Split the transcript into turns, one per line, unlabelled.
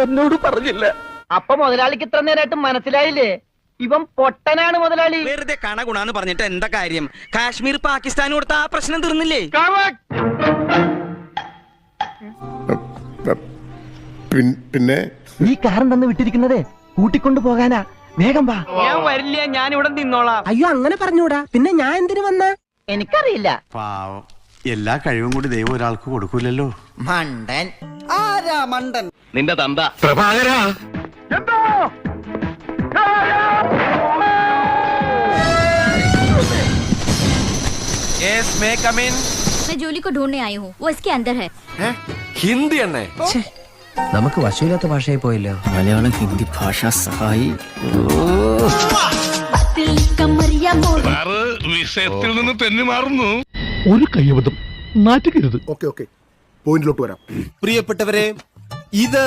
എന്നോട് പറഞ്ഞില്ല.
അപ്പൊ മുതലാളിക്ക് ഇത്ര നേരമായിട്ട് മനസ്സിലായില്ലേ? ഇവൻ പൊട്ടനാണ് മുതലാളി.
വെറുതെ കണ ഗുണാന്ന് പറഞ്ഞിട്ട് എന്താ കാര്യം? കാശ്മീർ പാകിസ്ഥാൻ കൊടുത്ത ആ പ്രശ്നം തീർന്നില്ലേ?
പിന്നെ
ഈ കാറും തന്ന് വിട്ടിരിക്കുന്നതേ കൂട്ടിക്കൊണ്ടു പോകാനാ. വേഗം വാ.
ഞാൻ വരില്ല, ഞാൻ ഇവിടെ നിന്നോളാം.
അയ്യോ അങ്ങനെ പറഞ്ഞൂടാ. പിന്നെ ഞാൻ എന്തിനു വന്ന? എനിക്കറിയില്ല.
പാവം, എല്ലാ കഴിവും കൂടി ദൈവം ഒരാൾക്ക് കൊടുക്കൂലല്ലോ.
മണ്ടൻ.
ആരാ മണ്ടൻ?
നിന്റെ തന്ത.
പ്രഭാകരാ,
मैं जूली को ढूंढने आई हूँ, वो इसके अंदर है।
ഹിന്ദി എണ്ണേ.
നമുക്ക് വശമില്ലാത്ത ഭാഷയായി പോയല്ലോ. മലയാളം ഹിന്ദി ഭാഷ സഹായി.
വിഷയത്തിൽ നിന്ന് തെന്നി മാറുന്നു.
ഒരു കയ്യബദ്ധം നാറ്റുകരുത്.
ഓക്കെ പോയിന്റിലോട്ട് വരാം.
പ്രിയപ്പെട്ടവരെ, ഇത്